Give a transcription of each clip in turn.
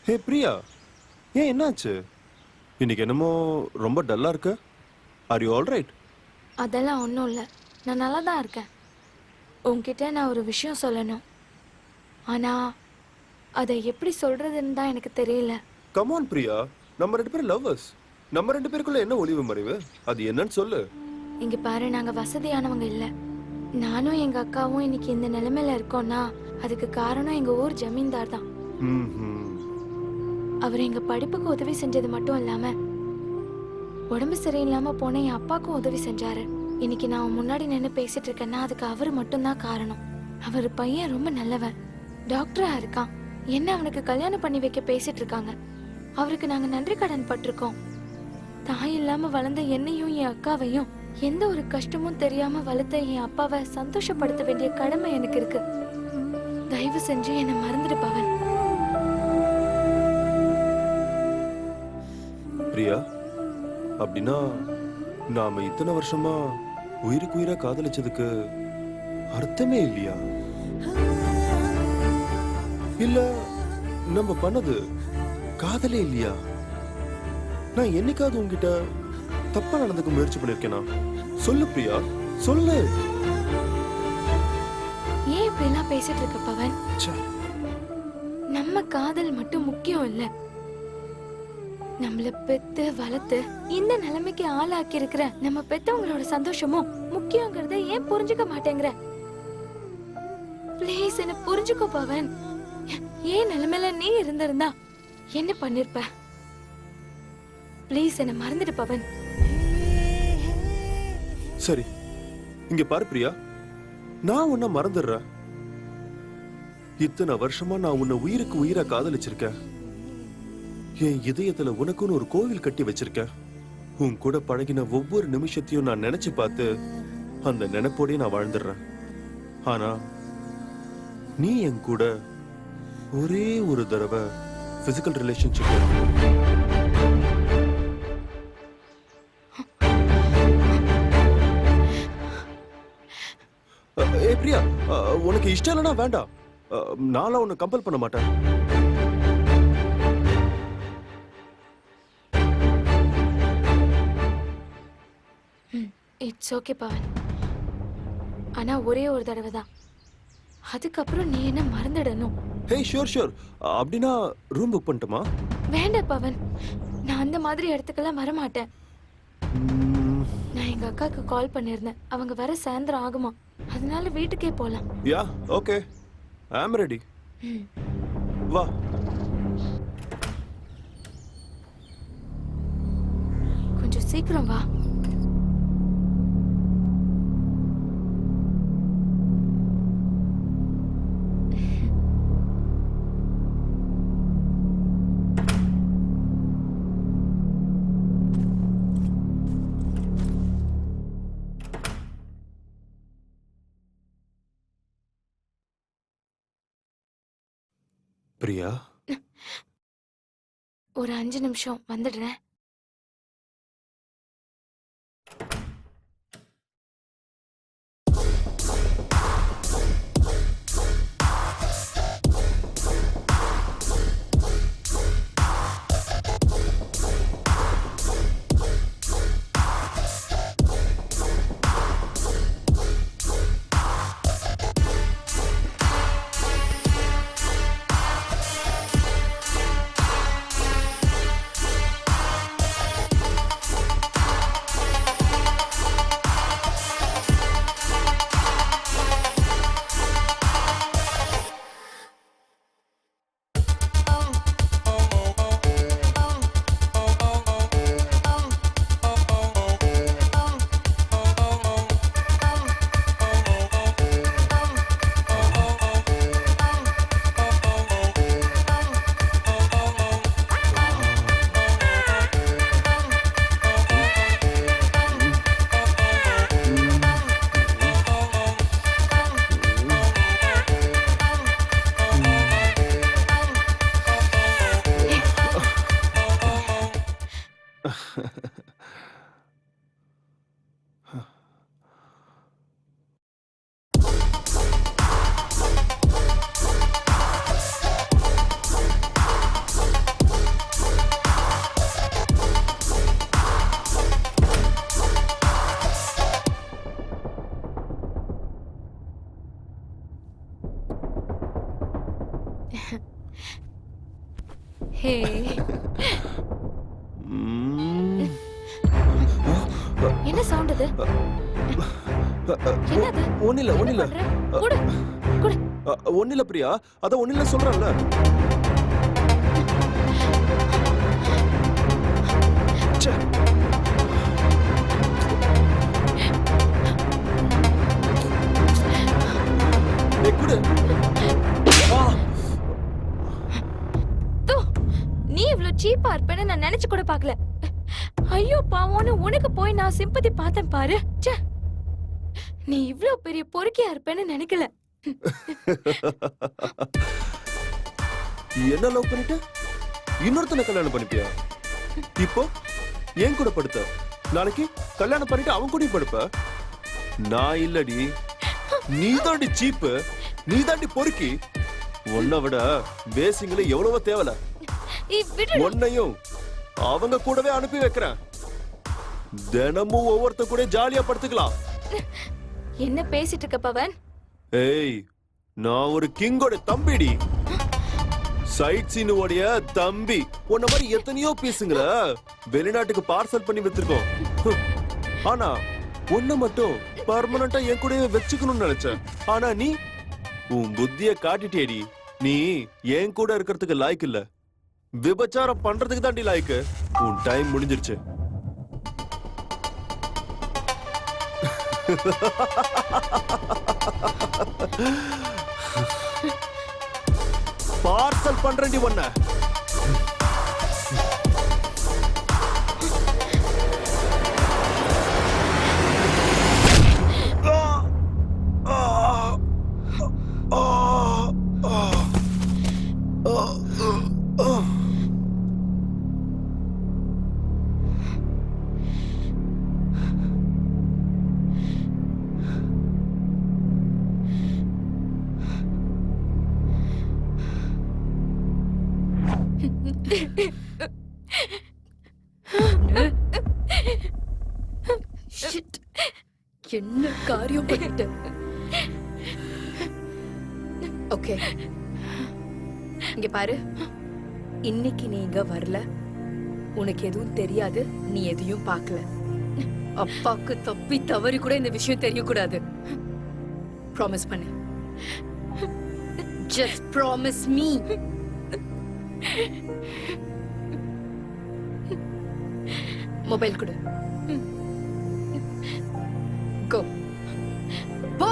ஹே பிரியா, ஏன் என்னாச்சு? இன்னைக்கு என்னமோ ரொம்ப டல்லா இருக்க. Are you all right? அதெல்லாம் ஒன்றும் இல்லை, நான் நல்லா தான் இருக்கேன். உன்கிட்ட நான் ஒரு விஷயம் சொல்லணும், ஆனால் அதை எப்படி சொல்கிறதுன்னு தான் எனக்கு தெரியல. கம் ஆன் பிரியா, நம்ம ரெண்டு பேரும் லவ்வர்ஸ். நம்ம ரெண்டு பேருக்குள்ள என்ன ஒளிவு மறைவு? அது என்னன்னு சொல்லு. இங்கே பாரு, நாங்கள் வசதியானவங்க இல்லை. நானும் எங்கள் அக்காவும் இன்னைக்கு இந்த நிலைமையில இருக்கோம்னா அதுக்கு காரணம் எங்கள் ஊர் ஜமீன்தார் தான். அவர் எங்கள் படிப்புக்கு உதவி செஞ்சது மட்டும் இல்லாமல் உடம்பு சரியில்லாமல் போன என் அப்பாவுக்கும் உதவி செஞ்சாரு. இன்னைக்கு நான் முன்னாடி நின்று பேசிட்டு இருக்கேன்னா அதுக்கு அவர் மட்டும்தான் காரணம். அவர் பையன் ரொம்ப நல்லவன், டாக்டரா இருக்கான். என்ன அவனுக்கு கல்யாணம் பண்ணி வைக்க பேசிட்டு இருக்காங்க. அவருக்கு நாங்க நன்றி கடன் பட்டிருக்கோம். தாய் இல்லாம வளர்ந்த என்னையும் என் அக்காவையும் எந்த ஒரு கஷ்டமும் தெரியாம வளர்த்த என் அப்பாவை சந்தோஷப்படுத்த வேண்டிய கடமை எனக்கு இருக்கு. தயவு செஞ்சு என்னை மறந்துடு பவன். பிரியா, அப்படின்னா நாம இத்தனை வருஷமா உயிருக்கு உயிரா காதலிச்சதுக்கு அர்த்தமே இல்லையா? இல்ல நம்ம பண்ணது காதலே இல்லையா? நான் என்னைக்காவது உங்ககிட்ட தப்பா நடந்துக்க முயற்சி பண்ணிருக்கேனா? சொல்லு பிரியா, சொல்லு. ஏன் இப்படி எல்லாம் பேசிட்டு இருக்க பவன்? நம்ம காதல் மட்டும் முக்கியம் இல்ல, நம்மள பெத்து வளர்த்து இந்த நிலைமைக்கு ஆளாக்கி இருக்கிற நம்ம பெத்தவங்களோட சந்தோஷமும் முக்கியங்கிறத ஏன் புரிஞ்சுக்க மாட்டேங்கிற? ப்ளீஸ் என்ன புரிஞ்சுக்கோ பவன். ஏன் நிலைமையில நீ இருந்திருந்தா என்ன பண்ணிருப்ப? ப்ளீஸ் என்ன மறந்துடு பவன். சரி, இங்க பாரு பிரியா, நான் உன்னை மறந்துடுறேன். இத்தனை வருஷமா நான் உன்னை உயிருக்கு உயிரா காதலிச்சிருக்கேன். என் இதயத்துல உனக்குன்னு ஒரு கோவில் கட்டி வச்சிருக்கேன். உன் கூட பழகின ஒவ்வொரு நிமிஷத்தையும் நான் நினைச்சு பார்த்து அந்த நினைப்போடய நான் வாழ்ந்துடுறேன். ஆனா நீ என் கூட ஒரே ஒரு தடவை பிசிக்கல் ரிலேஷன்ஷிப். ஏ பிரியா, உனக்கு இஷ்டம் இல்லைன்னா வேண்டாம். நான்லாம் உன்னை கம்பல் பண்ண மாட்டேன். இட்ஸ் ஓகே பவன், ஆனா ஒரே ஒரு தடவை தான். அதுக்கப்புறம் நீ என்ன மறந்துடணும். ஹே ஷூர் ஷூர். அப்படின்னா ரூம் புக் பண்ணட்டுமா? வேண்டாம் பவன், நான் அந்த மாதிரி இடத்துக்கெல்லாம் வரமாட்டேன். நான் எங்க அக்காவுக்கு கால் பண்ணிருந்தேன், அவங்க வர சாயந்தரம் ஆகுமா, அதனால வீட்டுக்கே போலாம். Yeah okay, I am ready. வா. கொஞ்சம் சீக்கிரம் வா. பிரியா, ஒரு 5 நிமிஷம் வந்துடுறேன். ஹே ம். என்ன சவுண்ட் இது? என்னது? ஒண்ணில்ல என்ன ஒண்ணில்ல பண்ற? குடு குடு. ஒண்ணில்ல பிரியா, அதான் ஒண்ணில்ல சொல்றேன்ல. ச்சே. டேய், குடு. ஆ. தூ, நீ இவ்ளோ சீப்பா இருப்பேன்னு நான் நினைச்சு கூட பார்க்கல. ஐயோ பாவம்னு உனக்கு போய் நான் சிம்பதி பார்த்தேன் பாரு. ச்சே, நீ இவ்ளோ பெரிய பொறுக்கியா இருப்பேன்னு நினைக்கல. என்ன லவ் பண்ணிட்டு இன்னொருத்தனை கல்யாணம் பண்ணிப்பியா? இப்போ என் கூட படுத்த, நாளைக்கு கல்யாணம் பண்ணிட்டு அவன் கூட படுப்ப. நான் இல்லடி, நீ தாண்டி சீப்பு, நீ தாண்டி பொறுக்கி. உன்னை விட பேசிங்கள எவ்வளவோ தேவல. உன்னையும் அவங்க கூடவே அனுப்பி வைக்கிறேன். தினமும் ஒவ்வொருத்த கூட ஜாலியா படுத்துக்கலாம். என்ன பேசிட்டு இருக்க பவன்? ஏய், நான் ஒரு கிங்கோட தம்பிடி, சைட் சீனுடைய தம்பி. உன்ன மாதிரி எத்தனையோ பீஸுங்கள வெளிநாட்டுக்கு பார்சல் பண்ணி வித்திருக்கோம். ஆனா உன்னை மட்டும் பர்மனண்டா என் கூடவே வச்சுக்கணும்னு நினைச்சேன். ஆனா நீ உன் புத்திய காட்டிட்டேடி. நீ என் கூட இருக்கிறதுக்கு லாய்க்கு இல்ல, விபச்சாரம் பண்றதுக்கு தாண்டி லாய்க்கு. உன் டைம் முடிஞ்சிருச்சு. பார்சல் பண்றேன்டி ஒன்ன. Shit. என்ன காரியம் பண்ணிட்ட? ஓகே, இங்க பாரு. இன்னைக்கு நீ இங்க வரல, உனக்கு எதுவும் தெரியாது, நீ எதையும் பார்க்கல. அப்பாக்கு தப்பி தவறி கூட இந்த விஷயம் தெரியக்கூடாது. ப்ராமிஸ் பண்ணு. Just promise me. மொபைல் கொடு. Go. போ.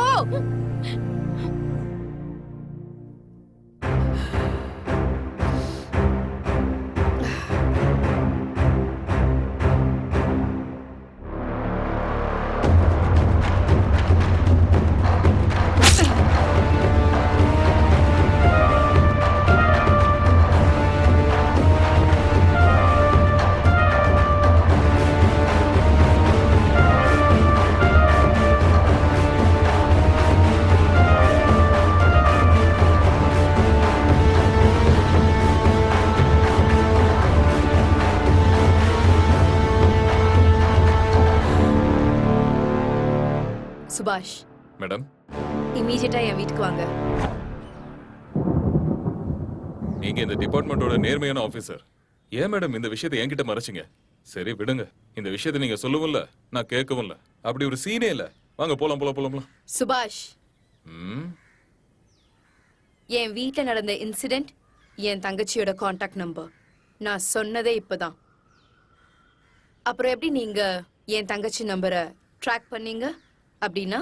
சுபாஷ் மேடம், இமீடியட்டா என் வீட்டுக்கு வாங்க. நீங்க இந்த டிபார்ட்மெண்டோட நேர்மையான ஆபீசர். ஏன் மேடம் இந்த விஷயத்தை என்கிட்ட மறைச்சிங்க? சரி விடுங்க, இந்த விஷயத்தை நீங்க சொல்லவும் இல்ல, நான் கேட்கவும் இல்ல. அப்படி ஒரு சீனே இல்ல. வாங்க போலாம் போலாம் போலாம். சுபாஷ், ம், என் வீட்ல நடந்த இன்சிடென்ட், என் தங்கச்சியோட கான்டாக்ட் நம்பர், நான் சொன்னதே இப்பதான். அப்புறம் எப்படி நீங்க என் தங்கச்சி நம்பரை ட்ராக் பண்ணீங்க? அப்படின்னா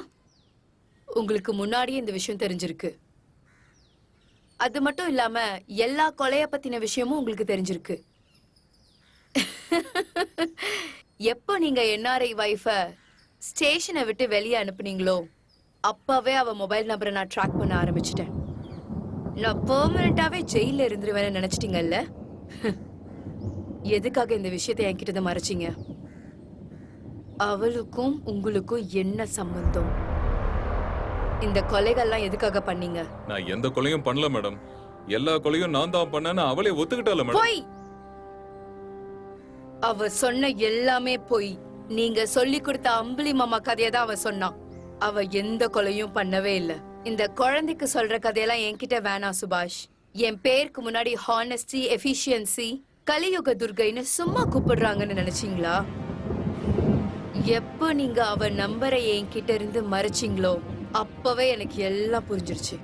உங்களுக்கு முன்னாடியே இந்த விஷயம் தெரிஞ்சிருக்கு. அது மட்டும் இல்லாம எல்லா கொலைய பத்தின விஷயமும் உங்களுக்கு தெரிஞ்சிருக்கு. எப்போ நீங்க என்ஆர்ஐ வைஃப ஸ்டேஷனை விட்டு வெளியே அனுப்புனீங்களோ அப்பவே அவ மொபைல் நம்பரை நான் ட்ராக் பண்ண ஆரம்பிச்சிட்டேன். நான் பெர்மனண்டாவே ஜெயில இருந்துருவேன்னு நினைச்சிட்டீங்கல்ல? எதுக்காக இந்த விஷயத்தை என்கிட்ட இருந்து மறைச்சிங்க? அவளுக்கும் உங்களுக்கும் என்ன சம்பந்தம்? இந்த கொலைகள்லாம் எதுக்காக பண்ணீங்க? நான் எந்த கொலையும் பண்ணல மேடம். எல்லா கொலையும் நான் தான் பண்ணேன்னு அவளே ஒத்துக்கிட்டால மேடம். போய். அவ சொன்ன எல்லாமே போய். நீங்க சொல்லி கொடுத்த அம்புலி மாமா கதையை தான் அவ சொன்னான். அவ எந்த கொலையும் பண்ணவே இல்ல. இந்த குழந்தைக்கு சொல்ற கதையெல்லாம் என்கிட்ட வேணாம் சுபாஷ். என் பேருக்கு முன்னாடி ஹானஸ்டி, எஃபிஷியன்சி, கலியுக துர்கைன்னு சும்மா கூப்பிடுறாங்கன்னு நினைச்சீங்களா? எப்போ நீங்க அவ நம்பரை என்கிட்ட இருந்து மறைச்சிங்களோ அப்பவே எனக்கு எல்லாம் புரிஞ்சிருச்சு.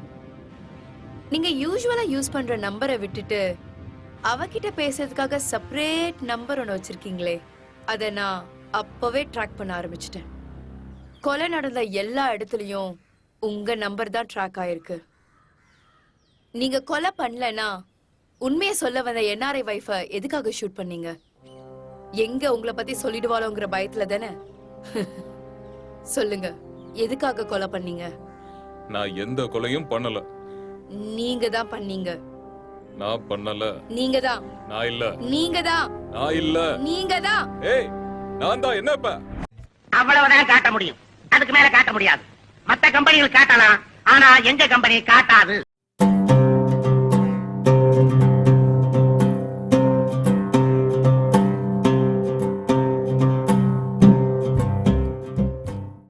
நீங்க யூசுவலா யூஸ் பண்ற நம்பரை விட்டுட்டு அவகிட்ட பேசுறதுக்காக செப்பரேட் நம்பர் ஒன்று வச்சிருக்கீங்களே, அதை நான் அப்பவே ட்ராக் பண்ண ஆரம்பிச்சிட்டேன். கொலை நடந்த எல்லா இடத்துலயும் உங்க நம்பர் தான் ட்ராக் ஆயிருக்கு. நீங்க கொலை பண்ணலனா உண்மையை சொல்ல வந்த என்ஆர்ஐ வைஃபை எதுக்காக ஷூட் பண்ணீங்க? எங்க உங்களை பத்தி சொல்லிடுவாளோங்கிற பயத்துல தானே? சொல்லுங்க, எதுக்காக கொலை பண்ணீங்க? நான் எந்த கொலையும் பண்ணல. நீங்க தான் பண்ணீங்க. நான் பண்ணல. நீங்க தான். நான் இல்ல. நீங்க தான். நான் இல்ல. நீங்க தான். ஏய், நான் தான். என்ன இப்ப? அவ்வளவுதான் காட்ட முடியும், அதுக்கு மேல காட்ட முடியாது. மத்த கம்பெனிகள் காட்டலாம், ஆனா எங்க கம்பெனி காட்டாது.